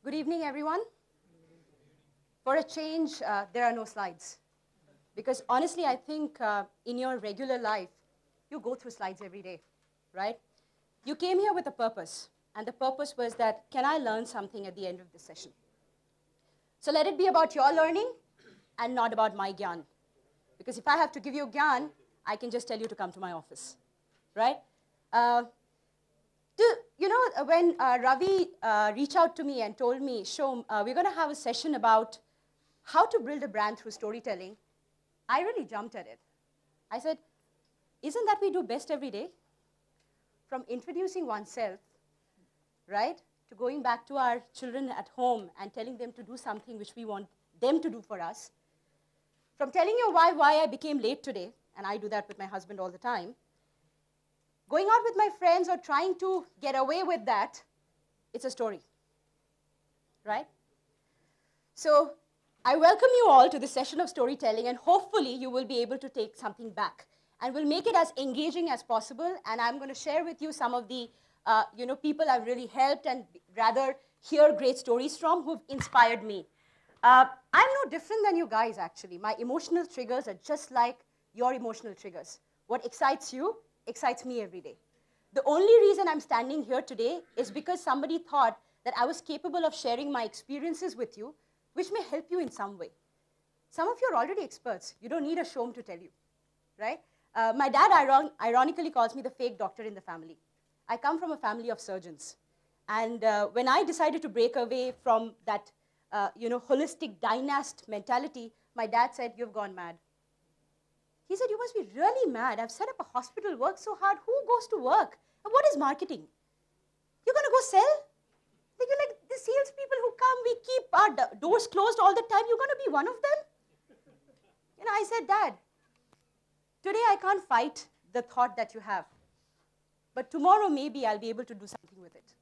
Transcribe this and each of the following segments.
Good evening, everyone. For a change, there are no slides. Because honestly, I think in your regular life, you go through slides every day, right? You came here with a purpose, and the purpose was that, can I learn something at the end of this session? So let it be about your learning and not about my gyan. Because if I have to give you gyan, I can just tell you to come to my office, right? When Ravi reached out to me and told me, Shom, we're going to have a session about how to build a brand through storytelling, I really jumped at it. I said, isn't that we do best every day? From introducing oneself, right, to going back to our children at home and telling them to do something which we want them to do for us, from telling you why I became late today, and I do that with my husband all the time, going out with my friends or trying to get away with that, it's a story, right? So I welcome you all to this session of storytelling, and hopefully you will be able to take something back. And we'll make it as engaging as possible, and I'm going to share with you some of the people I've really helped and rather hear great stories from who've inspired me. I'm no different than you guys, actually. My emotional triggers are just like your emotional triggers. What excites you excites me every day. The only reason I'm standing here today is because somebody thought that I was capable of sharing my experiences with you, which may help you in some way. Some of you are already experts. You don't need a Shom to tell you, right? My dad ironically calls me the fake doctor in the family. I come from a family of surgeons. And when I decided to break away from that holistic dynast mentality, my dad said, you've gone mad. He said, you must be really mad. I've set up a hospital, worked so hard. Who goes to work? And what is marketing? You're going to go sell? You're like the salespeople who come, we keep our doors closed all the time. You're going to be one of them? I said, Dad, today I can't fight the thought that you have. But tomorrow maybe I'll be able to do something with it.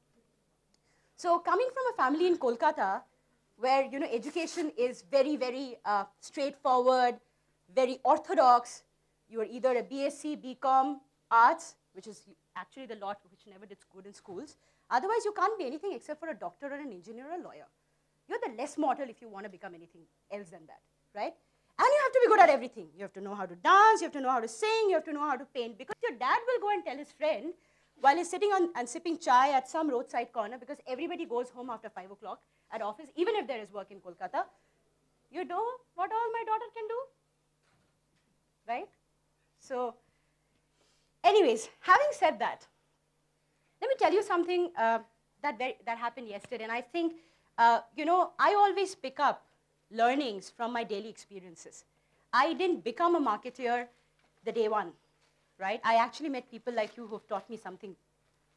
So coming from a family in Kolkata, where education is very, very straightforward, very orthodox. You are either a BSc, BCom, arts, which is actually the lot which never did good in schools. Otherwise, you can't be anything except for a doctor or an engineer or a lawyer. You're the less mortal if you want to become anything else than that, right? And you have to be good at everything. You have to know how to dance, you have to know how to sing, you have to know how to paint. Because your dad will go and tell his friend while he's sitting and sipping chai at some roadside corner, because everybody goes home after 5 o'clock at office, even if there is work in Kolkata. You know what all my daughter can do? Right? So, anyways, having said that, let me tell you something that happened yesterday. And I think, I always pick up learnings from my daily experiences. I didn't become a marketeer the day one, right? I actually met people like you who've taught me something,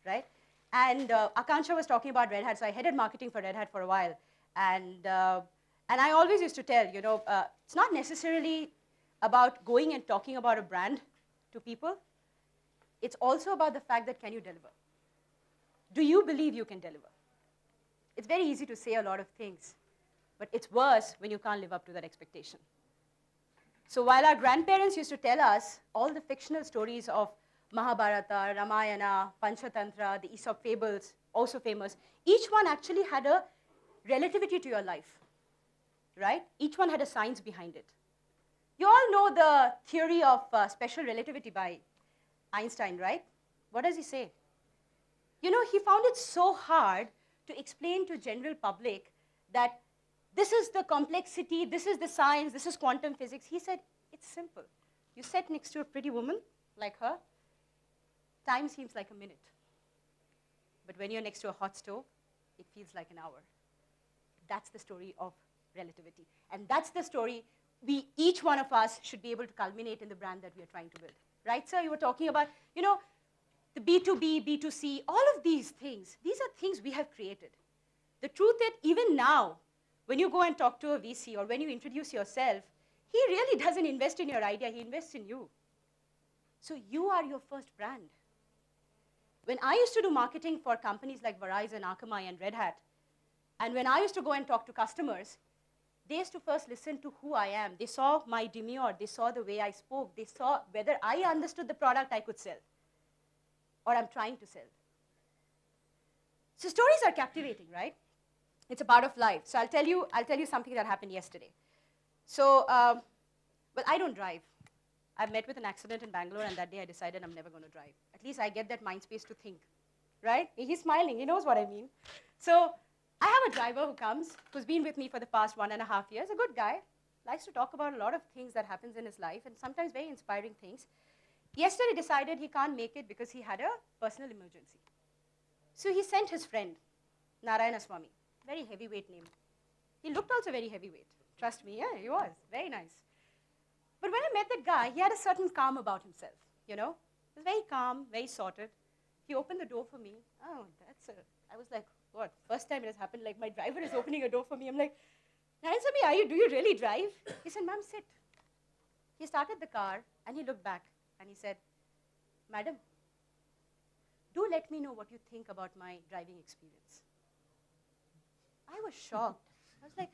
right? And Akansha was talking about Red Hat, so I headed marketing for Red Hat for a while. And I always used to tell, it's not necessarily about going and talking about a brand to people. It's also about the fact that, can you deliver? Do you believe you can deliver? It's very easy to say a lot of things, but it's worse when you can't live up to that expectation. So while our grandparents used to tell us all the fictional stories of Mahabharata, Ramayana, Panchatantra, the Aesop fables, also famous, each one actually had a relativity to your life, right? Each one had a science behind it. You all know the theory of special relativity by Einstein, right? What does he say? He found it so hard to explain to general public that this is the complexity, this is the science, this is quantum physics. He said, it's simple. You sit next to a pretty woman like her, time seems like a minute. But when you're next to a hot stove, it feels like an hour. That's the story of relativity. And that's the story each one of us should be able to culminate in the brand that we are trying to build. Right, sir? You were talking about, the B2B, B2C, all of these things. These are things we have created. The truth is, even now, when you go and talk to a VC or when you introduce yourself, he really doesn't invest in your idea, he invests in you. So you are your first brand. When I used to do marketing for companies like Verizon, Akamai, and Red Hat, and when I used to go and talk to customers, they used to first listen to who I am. They saw my demure, they saw the way I spoke, they saw whether I understood the product I could sell, or I'm trying to sell. So stories are captivating, right? It's a part of life. So I'll tell you something that happened yesterday. So, well, I don't drive. I met with an accident in Bangalore, and that day I decided I'm never going to drive. At least I get that mind space to think, right? He's smiling. He knows what I mean. So I have a driver who comes, who's been with me for the past 1.5 years, a good guy, likes to talk about a lot of things that happens in his life, and sometimes very inspiring things. Yesterday decided he can't make it because he had a personal emergency. So he sent his friend, Narayana Swami, very heavyweight name. He looked also very heavyweight. Trust me, yeah, he was. Very nice. But when I met that guy, he had a certain calm about himself, you know? He was very calm, very sorted. He opened the door for me. Oh, I was like, what? First time it has happened, like my driver is opening a door for me. I'm like, Narayana, do you really drive? He said, ma'am, sit. He started the car, and he looked back, and he said, madam, do let me know what you think about my driving experience. I was shocked. I was like,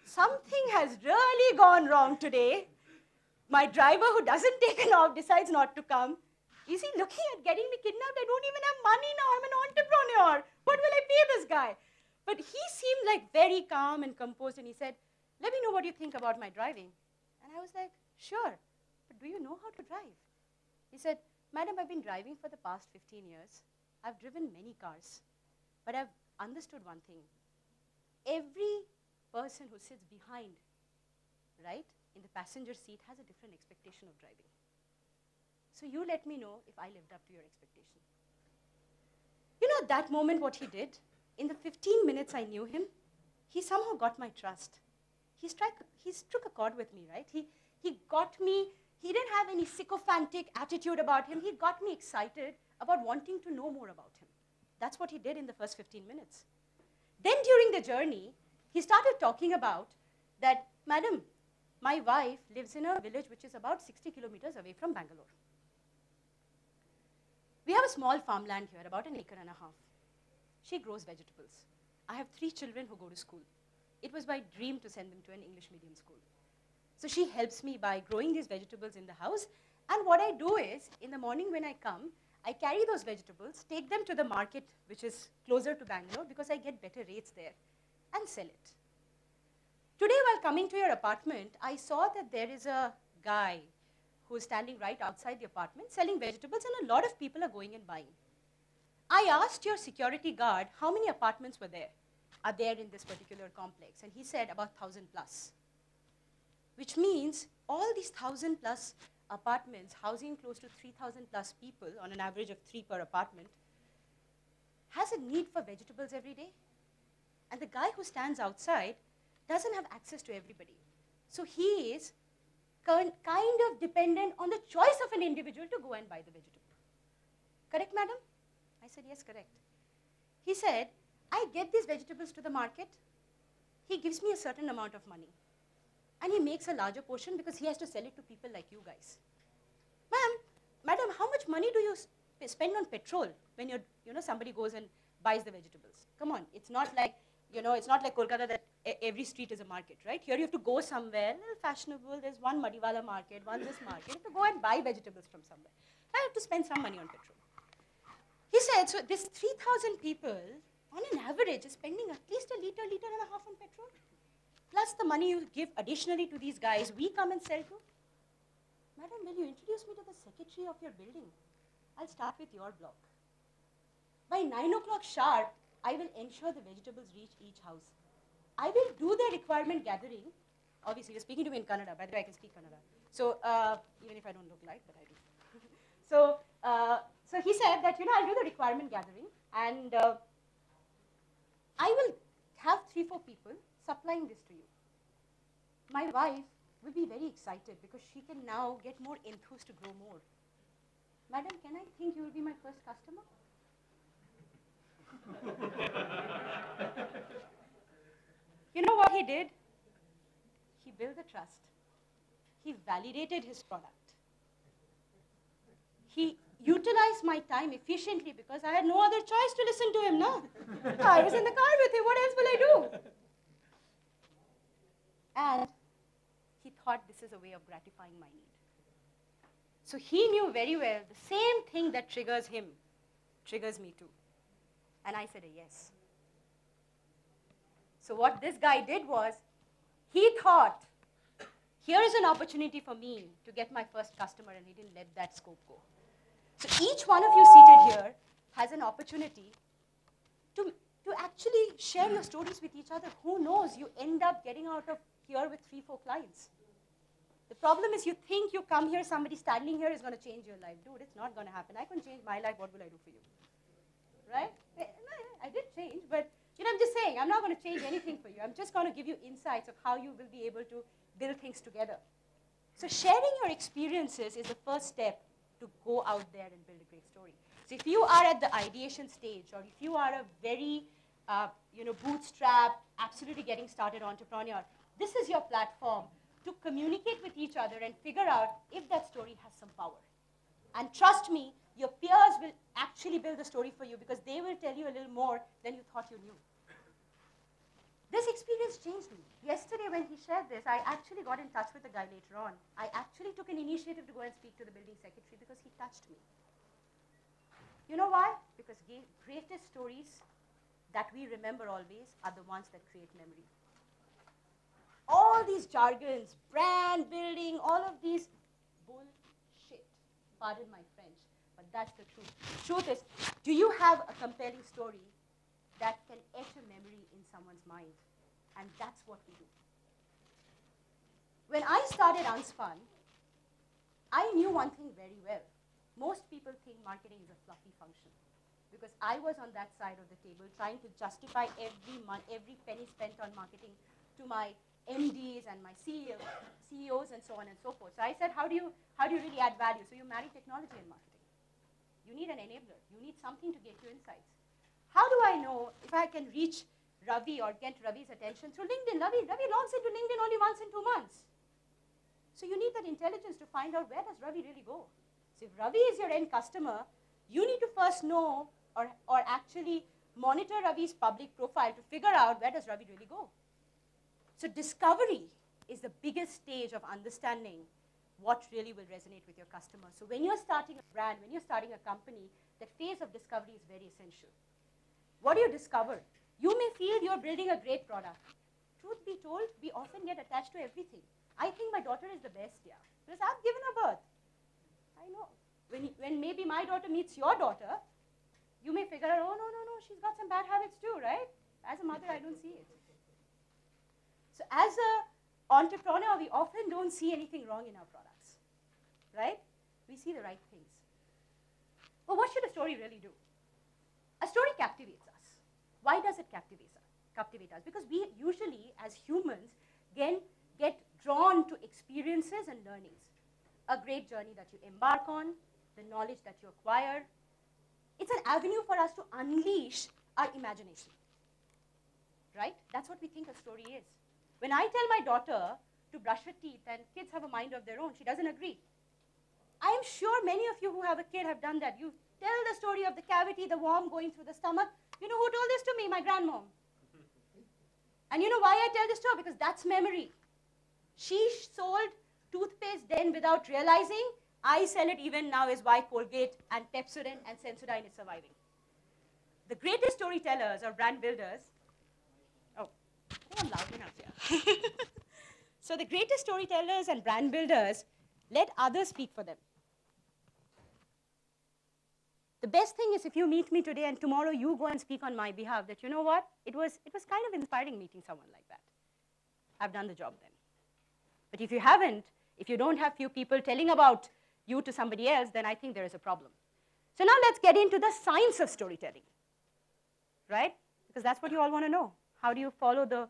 something has really gone wrong today. My driver who doesn't take an off decides not to come. Is he looking at getting me kidnapped? I don't even have money now. I'm an entrepreneur. What will I pay this guy? But he seemed like very calm and composed, and he said, let me know what you think about my driving. And I was like, sure, but do you know how to drive? He said, madam, I've been driving for the past 15 years. I've driven many cars, but I've understood one thing. Every person who sits behind, right, in the passenger seat has a different expectation of driving. So you let me know if I lived up to your expectation. You know, at that moment what he did, in the 15 minutes I knew him, he somehow got my trust. He struck a chord with me, right? He got me, he didn't have any sycophantic attitude about him. He got me excited about wanting to know more about him. That's what he did in the first 15 minutes. Then during the journey, he started talking about that, madam, my wife lives in a village which is about 60 kilometers away from Bangalore. We have a small farmland here, about 1.5 acres. She grows vegetables. I have 3 children who go to school. It was my dream to send them to an English medium school. So she helps me by growing these vegetables in the house. And what I do is, in the morning when I come, I carry those vegetables, take them to the market, which is closer to Bangalore, because I get better rates there, and sell it. Today, while coming to your apartment, I saw that there is a guy who is standing right outside the apartment selling vegetables, and a lot of people are going and buying. I asked your security guard how many apartments are there in this particular complex, and he said about 1,000 plus, which means all these 1,000 plus apartments housing close to 3,000 plus people on an average of 3 per apartment has a need for vegetables every day. And the guy who stands outside doesn't have access to everybody. So he is kind of dependent on the choice of an individual to go and buy the vegetable. Correct, madam? I said, yes, correct. He said, I get these vegetables to the market. He gives me a certain amount of money. And he makes a larger portion because he has to sell it to people like you guys. Madam, how much money do you spend on petrol when somebody goes and buys the vegetables? Come on, it's not like, it's not like Kolkata that every street is a market, right? Here you have to go somewhere, a little fashionable, there's one Madiwala market, one this market, you have to go and buy vegetables from somewhere. I have to spend some money on petrol. He said, so this 3,000 people, on an average, is spending at least a liter and a half on petrol. Plus the money you give additionally to these guys, we come and sell to. Madam, will you introduce me to the secretary of your building? I'll start with your block. By 9 o'clock sharp, I will ensure the vegetables reach each house. I will do the requirement gathering. Obviously, you're speaking to me in Kannada. By the way, I can speak Kannada. So, even if I don't look like, but I do. So he said that, I'll do the requirement gathering, and I will have 3-4 people supplying this to you. My wife will be very excited because she can now get more enthused to grow more. Madam, can I think you will be my first customer? You know what he did? He built the trust. He validated his product. He utilized my time efficiently because I had no other choice to listen to him, no? I was in the car with him, what else will I do? And he thought this is a way of gratifying my need. So he knew very well the same thing that triggers him triggers me too. And I said a yes. So what this guy did was, he thought, here is an opportunity for me to get my first customer, and he didn't let that scope go. So each one of you seated here has an opportunity to actually share your stories with each other. Who knows, you end up getting out of here with 3, 4 clients. The problem is you think you come here, somebody standing here is going to change your life. Dude, it's not going to happen. I can change my life. What will I do for you? Right? I did change, but I'm just saying, I'm not going to change anything for you. I'm just going to give you insights of how you will be able to build things together. So sharing your experiences is the first step to go out there and build a great story. So if you are at the ideation stage, or if you are a very bootstrap, absolutely getting started entrepreneur, this is your platform to communicate with each other and figure out if that story has some power. And trust me, your peers will actually build the story for you, because they will tell you a little more than you thought you knew. This experience changed me. Yesterday when he shared this, I actually got in touch with the guy later on. I actually took an initiative to go and speak to the building secretary because he touched me. You know why? Because greatest stories that we remember always are the ones that create memory. All these jargons, brand building, all of these bullshit. Pardon my French, but that's the truth. Truth is, do you have a compelling story that can etch a memory in someone's mind? And that's what we do. When I started Unspun, I knew one thing very well. Most people think marketing is a fluffy function, because I was on that side of the table trying to justify every penny spent on marketing to my MDs and my CEOs and so on and so forth. So I said, how do you really add value? So you marry technology and marketing. You need an enabler. You need something to get you insights. How do I know if I can reach Ravi or get Ravi's attention through LinkedIn? Ravi logs into LinkedIn only once in 2 months. So you need that intelligence to find out, where does Ravi really go? So if Ravi is your end customer, you need to first know or actually monitor Ravi's public profile to figure out, where does Ravi really go? So discovery is the biggest stage of understanding what really will resonate with your customer. So when you're starting a brand, when you're starting a company, that phase of discovery is very essential. What do you discover? You may feel you're building a great product. Truth be told, we often get attached to everything. I think my daughter is the best, yeah, because I've given her birth. I know. When maybe my daughter meets your daughter, you may figure out, oh, no, she's got some bad habits too, right? As a mother, I don't see it. So as an entrepreneur, we often don't see anything wrong in our products, right? We see the right things. But what should a story really do? A story captivates us. Why does it captivate us? Because we usually, as humans, get drawn to experiences and learnings. A great journey that you embark on, the knowledge that you acquire. It's an avenue for us to unleash our imagination, right? That's what we think a story is. When I tell my daughter to brush her teeth, and kids have a mind of their own, she doesn't agree. I am sure many of you who have a kid have done that. You tell the story of the cavity, the worm going through the stomach. You know who told this to me? My grandmom. And you know why I tell this to her? Because that's memory. She sold toothpaste then without realizing. I sell it even now is why Colgate and Pepsodent and Sensodyne is surviving. The greatest storytellers or brand builders, oh, I think I'm loud enough here. So the greatest storytellers and brand builders let others speak for them. The best thing is if you meet me today and tomorrow you go and speak on my behalf, that you know what, it was kind of inspiring meeting someone like that. I've done the job then. But if you haven't, if you don't have few people telling about you to somebody else, then I think there is a problem. So now let's get into the science of storytelling, right? Because that's what you all want to know. How do you follow the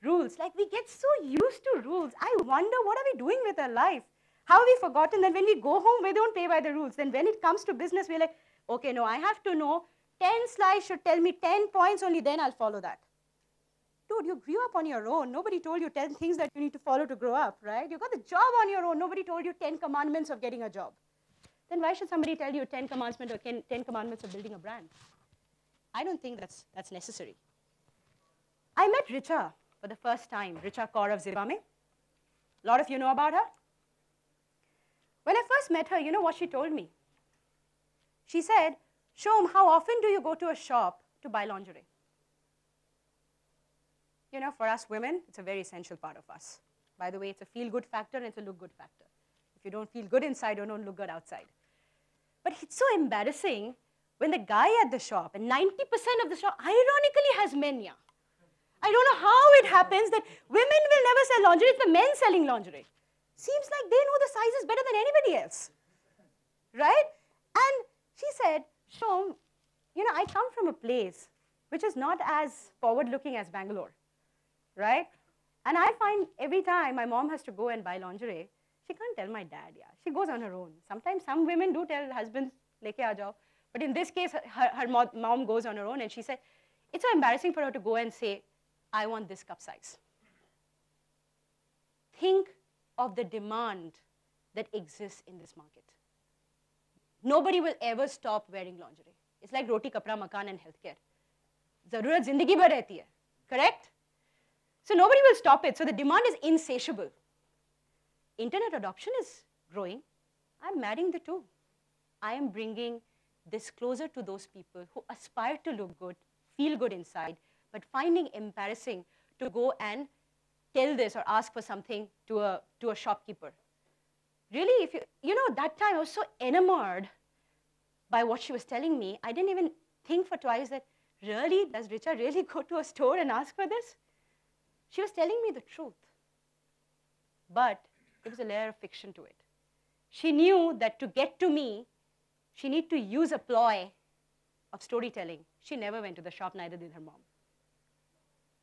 rules? Like, we get so used to rules. I wonder, what are we doing with our life? How have we forgotten that when we go home, we don't play by the rules? Then when it comes to business, we're like, okay, no, I have to know 10 slides should tell me 10 points, only then I'll follow that. Dude, you grew up on your own. Nobody told you 10 things that you need to follow to grow up, right? You got the job on your own. Nobody told you 10 commandments of getting a job. Then why should somebody tell you 10 commandments or 10 commandments of building a brand? I don't think that's necessary. I met Richa for the first time, Richa Kaur of Zivame. A lot of you know about her. When I first met her, you know what she told me? She said, Shom, how often do you go to a shop to buy lingerie? you know, for us women, it's a very essential part of us. By the way, it's a feel-good factor and it's a look-good factor. If you don't feel good inside, don't look good outside. But it's so embarrassing when the guy at the shop, and 90% of the shop, ironically has men, yeah. I don't know how it happens that women will never sell lingerie, it's the men selling lingerie. Seems like they know the sizes better than anybody else, right? And she said, Shom, you know, I come from a place which is not as forward-looking as Bangalore, right? And I find every time my mom has to go and buy lingerie, she can't tell my dad, yeah. She goes on her own. Sometimes some women do tell husbands, leke aa jao. But in this case, her mom goes on her own, and she said, it's so embarrassing for her to go and say, I want this cup size. Think of the demand that exists in this market. Nobody will ever stop wearing lingerie. It's like roti, kapra, makan, and healthcare. Zarurat zindagi bhar rehti hai, correct? So nobody will stop it. So the demand is insatiable. Internet adoption is growing. I'm marrying the two. I am bringing this closer to those people who aspire to look good, feel good inside, but finding embarrassing to go and tell this or ask for something to a shopkeeper. Really, if you know, that time I was so enamored by what she was telling me, I didn't even think for twice that, really, does Richa really go to a store and ask for this? She was telling me the truth, but there was a layer of fiction to it. She knew that to get to me, she needed to use a ploy of storytelling. She never went to the shop, neither did her mom.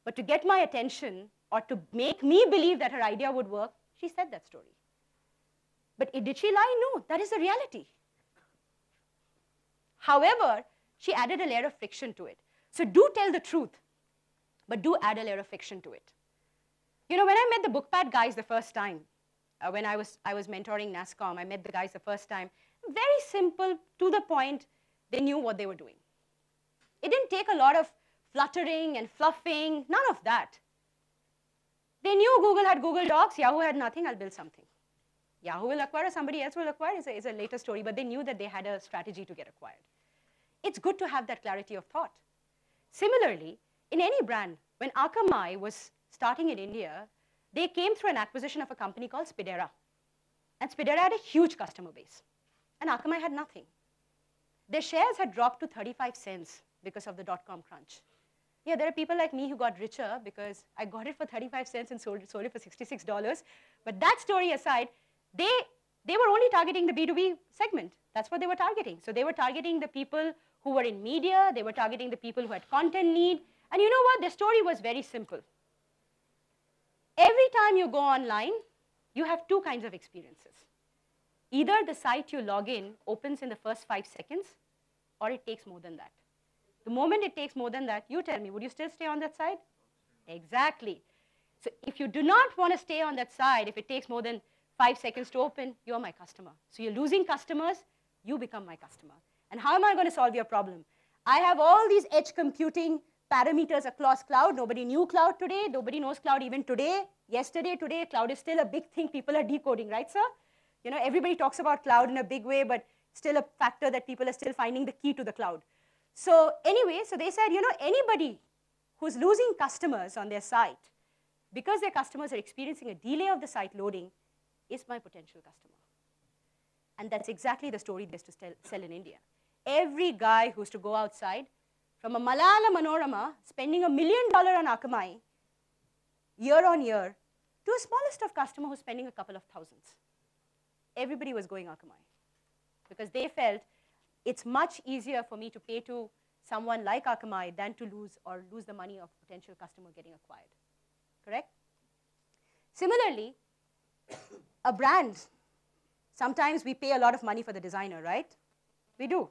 But to get my attention, or to make me believe that her idea would work, she said that story. But did she lie? No, that is the reality. However, she added a layer of fiction to it. So do tell the truth, but do add a layer of fiction to it. You know, when I met the BookPad guys the first time, when I was mentoring NASCOM, I met the guys the first time. Very simple, to the point, they knew what they were doing. It didn't take a lot of fluttering and fluffing, none of that. They knew Google had Google Docs, Yahoo had nothing, I'll build something. Yahoo will acquire or somebody else will acquire is a later story, but they knew that they had a strategy to get acquired. It's good to have that clarity of thought. Similarly, in any brand, when Akamai was starting in India, they came through an acquisition of a company called Spidera. And Spidera had a huge customer base. And Akamai had nothing. Their shares had dropped to 35 cents because of the dot-com crunch. Yeah, there are people like me who got richer because I got it for 35 cents and sold it for $66. But that story aside, they were only targeting the B2B segment. That's what they were targeting. So they were targeting the people who were in media. They were targeting the people who had content need. And you know what? Their story was very simple. Every time you go online, you have two kinds of experiences. Either the site you log in opens in the first 5 seconds, or it takes more than that. The moment it takes more than that, you tell me, would you still stay on that site? Exactly. So if you do not want to stay on that site, if it takes more than 5 seconds to open, you're my customer. So you're losing customers, you become my customer. And how am I going to solve your problem? I have all these edge computing parameters across cloud. Nobody knew cloud today. Nobody knows cloud even today. Yesterday, today, cloud is still a big thing people are decoding, right, sir? You know, everybody talks about cloud in a big way, but still a factor that people are still finding the key to the cloud. So anyway, so they said, you know, anybody who's losing customers on their site because their customers are experiencing a delay of the site loading is my potential customer. And that's exactly the story they used to sell in India. Every guy who's to go outside, from a Malala Manorama, spending $1 million on Akamai, year on year, to a smallest of customer who's spending a couple of thousands. Everybody was going Akamai because they felt it's much easier for me to pay to someone like Akamai than to lose the money of potential customer getting acquired, correct? Similarly, a brand, sometimes we pay a lot of money for the designer, right? We do.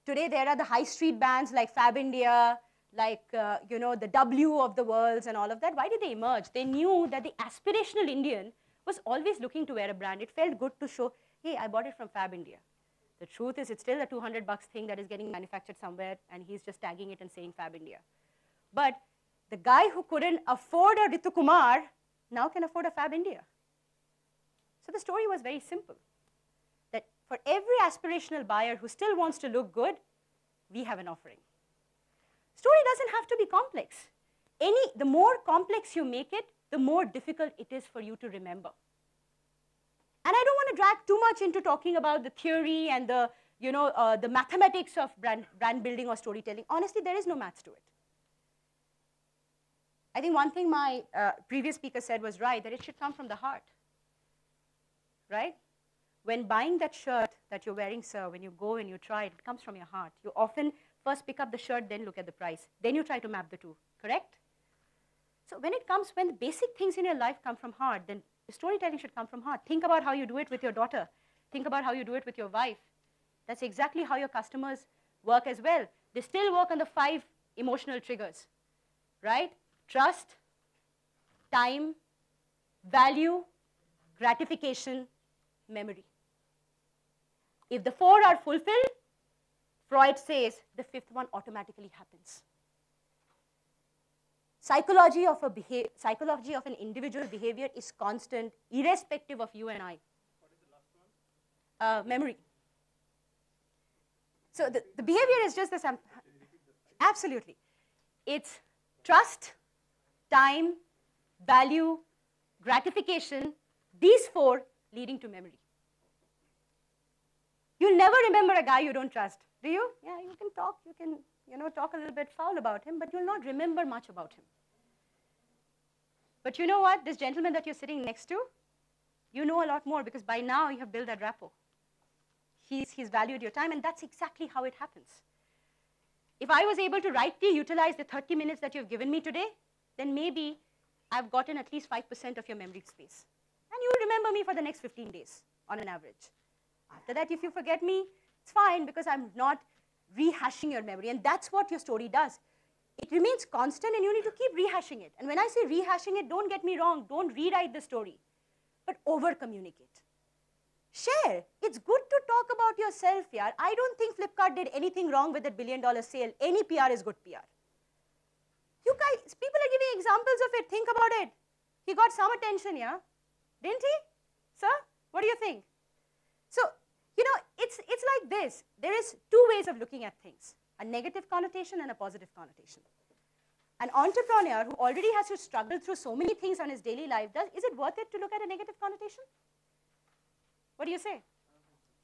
Today, there are the high street brands like Fab India, like you know, the W of the worlds and all of that. Why did they emerge? They knew that the aspirational Indian was always looking to wear a brand. It felt good to show, hey, I bought it from Fab India. The truth is, it's still a $200 thing that is getting manufactured somewhere, and he's just tagging it and saying Fab India. But the guy who couldn't afford a Ritu Kumar now can afford a Fab India. So the story was very simple, that for every aspirational buyer who still wants to look good, we have an offering. Story doesn't have to be complex. the more complex you make it, the more difficult it is for you to remember. And I don't want to drag too much into talking about the theory and the, the mathematics of brand building or storytelling. Honestly, there is no maths to it. I think one thing my previous speaker said was right, that it should come from the heart, right? When buying that shirt that you're wearing, sir, when you go and you try it, it comes from your heart. You often first pick up the shirt, then look at the price. Then you try to map the two, correct? So when the basic things in your life come from heart, then the storytelling should come from heart. Think about how you do it with your daughter. Think about how you do it with your wife. That's exactly how your customers work as well. They still work on the 5 emotional triggers, right? Trust, time, value, gratification, memory. If the 4 are fulfilled, Freud says the 5th one automatically happens. Psychology of an individual behavior is constant, irrespective of you and I. What is the last one? Memory. So the behavior is just the same. Absolutely. It's trust, time, value, gratification, these 4 leading to memory. You'll never remember a guy you don't trust, do you? Yeah, you can talk, you can talk a little bit foul about him, but you'll not remember much about him. But you know what? This gentleman that you're sitting next to, you know a lot more because by now you have built that rapport. He's valued your time, and that's exactly how it happens. If I was able to rightly utilize the 30 minutes that you've given me today, then maybe I've gotten at least 5% of your memory space. And you will remember me for the next 15 days on an average. After that, if you forget me, it's fine because I'm not rehashing your memory. And that's what your story does. It remains constant and you need to keep rehashing it. And when I say rehashing it, don't get me wrong, don't rewrite the story, but over-communicate. Share. It's good to talk about yourself, yaar. I don't think Flipkart did anything wrong with that $1 billion sale. Any PR is good PR. You guys, people are giving examples of it. Think about it. He got some attention, yeah? Didn't he? Sir, what do you think? So, it's like this. There is 2 ways of looking at things, a negative connotation and a positive connotation. An entrepreneur who already has to struggle through so many things on his daily life, is it worth it to look at a negative connotation? What do you say?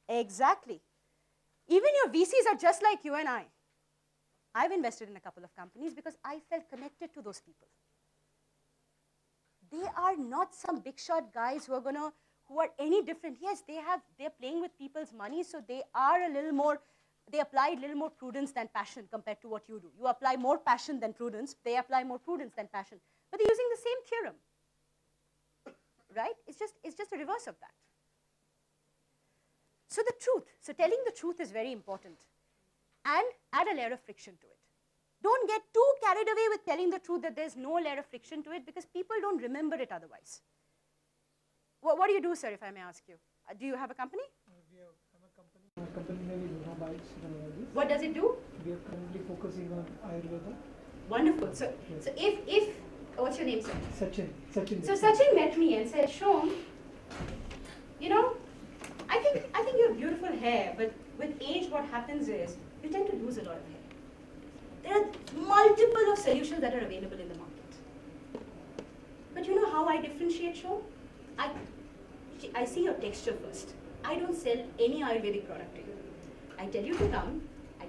Exactly. Even your VCs are just like you and I. I've invested in a couple of companies because I felt connected to those people. They are not some big shot guys who are any different. Yes, they're playing with people's money, so they apply a little more prudence than passion compared to what you do. You apply more passion than prudence, they apply more prudence than passion. But they're using the same theorem, right? It's just a reverse of that. So the truth, telling the truth is very important. And add a layer of friction to it. Don't get too carried away with telling the truth that there's no layer of friction to it because people don't remember it otherwise. What do you do, sir, if I may ask you? Do you have a company? We have a company. My company name is Bites. What does it do? We are currently focusing on Ayurveda. Wonderful. So if what's your name, sir? Sachin. So Sachin met me and said, Shom, I think you have beautiful hair, but with age what happens is you tend to lose a lot of hair. There are multiple of solutions that are available in the market. But you know how I differentiate, Shom? I see your texture first. I don't sell any Ayurvedic product to you. I tell you to come, I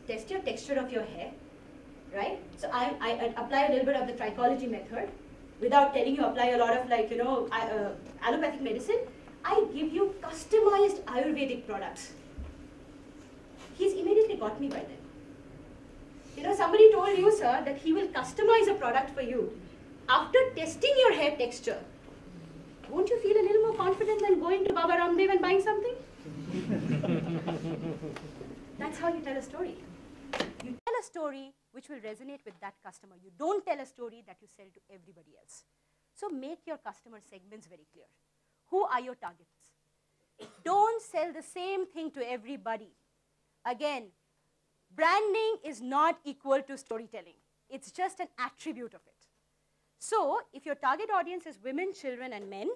test your texture of your hair, right? So I apply a little bit of the trichology method without telling you apply a lot of allopathic medicine. I give you customized Ayurvedic products. He's immediately got me by then. Somebody told you, sir, that he will customize a product for you. After testing your hair texture, won't you feel a little more confident than going to Baba Ramdev and buying something? That's how you tell a story. You tell a story which will resonate with that customer. You don't tell a story that you sell to everybody else. So make your customer segments very clear. Who are your targets? Don't sell the same thing to everybody. Again, branding is not equal to storytelling. It's just an attribute of it. So, if your target audience is women, children, and men,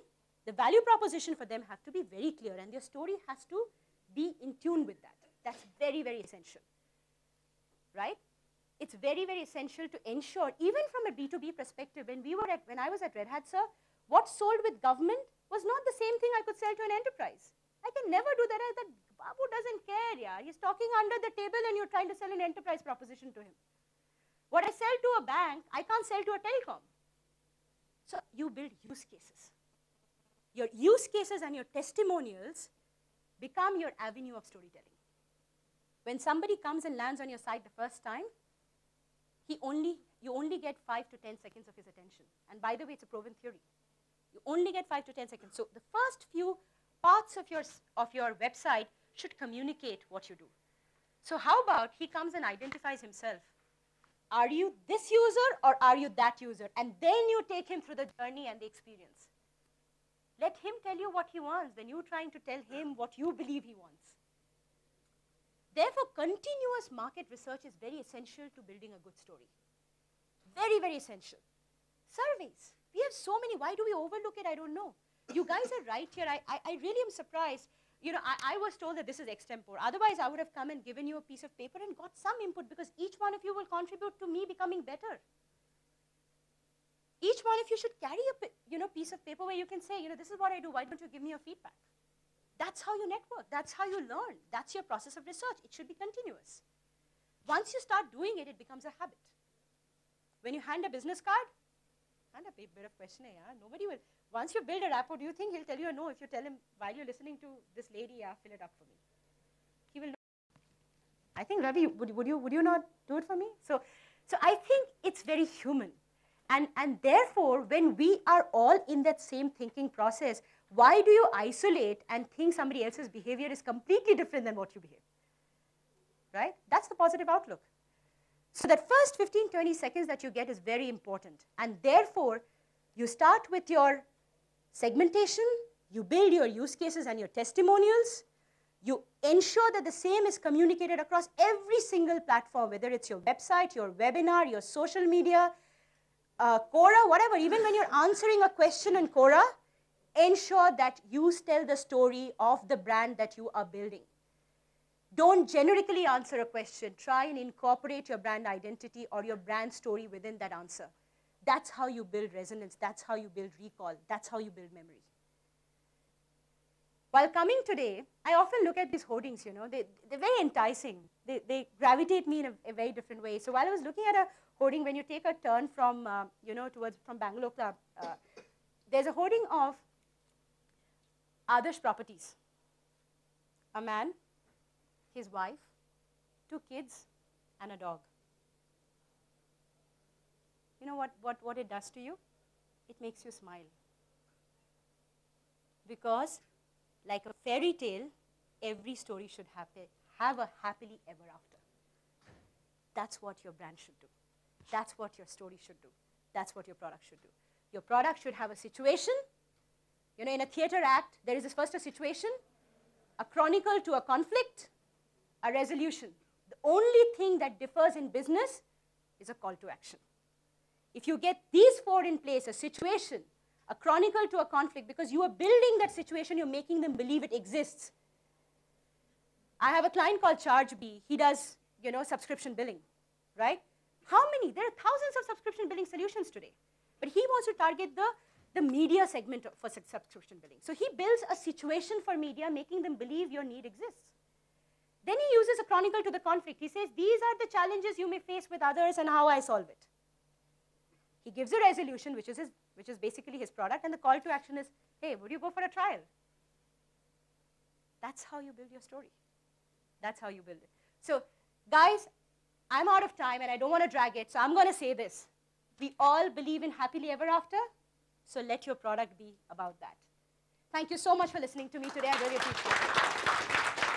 the value proposition for them have to be very clear, and your story has to be in tune with that. That's very, very essential, right? it's very, very essential to ensure, even from a B2B perspective, when I was at Red Hat, sir, what sold with government was not the same thing I could sell to an enterprise. I can never do that. That Babu doesn't care, yeah. He's talking under the table and you're trying to sell an enterprise proposition to him. What I sell to a bank, I can't sell to a telecom. So you build use cases. Your use cases and your testimonials become your avenue of storytelling. When somebody comes and lands on your site the first time, you only get 5 to 10 seconds of his attention. And by the way, it's a proven theory. You only get 5 to 10 seconds. So the first few parts of your website should communicate what you do. So how about he comes and identifies himself? Are you this user or are you that user? And then you take him through the journey and the experience. Let him tell you what he wants, then you trying to tell him what you believe he wants. Therefore, continuous market research is very essential to building a good story. Very, very essential. Surveys. We have so many. Why do we overlook it? I don't know. You guys are right here. I really am surprised. You know, I was told that this is extempore. Otherwise, I would have come and given you a piece of paper and got some input because each one of you will contribute to me becoming better. Each one of you should carry a piece of paper where you can say, this is what I do. Why don't you give me your feedback? That's how you network. That's how you learn. That's your process of research. It should be continuous. Once you start doing it, it becomes a habit. When you hand a business card, hand a bit of questionnaire. Yeah? Nobody will. Once you build a rapport, do you think he'll tell you a no if you tell him while you're listening to this lady, yeah, fill it up for me? He will not. I think, Ravi, would you not do it for me? So I think it's very human. And therefore, when we are all in that same thinking process, why do you isolate and think somebody else's behavior is completely different than what you behave? Right? That's the positive outlook. So that first 15, 20 seconds that you get is very important. And therefore, you start with your segmentation, you build your use cases and your testimonials, you ensure that the same is communicated across every single platform, whether it's your website, your webinar, your social media, Quora, whatever. Even when you're answering a question in Quora, ensure that you tell the story of the brand that you are building. Don't generically answer a question. Try and incorporate your brand identity or your brand story within that answer. That's how you build resonance. That's how you build recall. That's how you build memory. While coming today, I often look at these hoardings, they're very enticing. They gravitate me in a very different way. So while I was looking at a hoarding, when you take a turn from, from Bangalore Club, there's a hoarding of Adarsh Properties. A man, his wife, 2 kids, and a dog. You know what it does to you? It makes you smile. Because, like a fairy tale, every story should have a happily ever after. That's what your brand should do. That's what your story should do. That's what your product should do. Your product should have a situation. In a theater act, there is first a situation, a chronicle to a conflict, a resolution. The only thing that differs in business is a call to action. If you get these 4 in place, a situation, a chronicle to a conflict, because you are building that situation, you're making them believe it exists. I have a client called ChargeBee. He does, subscription billing, right? How many? There are thousands of subscription billing solutions today. But he wants to target the media segment for subscription billing. So he builds a situation for media, making them believe your need exists. Then he uses a chronicle to the conflict. He says, these are the challenges you may face with others and how I solve it. He gives a resolution, which is basically his product, and the call to action is, hey, would you go for a trial? That's how you build your story. That's how you build it. So, guys, I'm out of time, and I don't want to drag it, so I'm going to say this. We all believe in happily ever after, so let your product be about that. Thank you so much for listening to me today. I really appreciate it.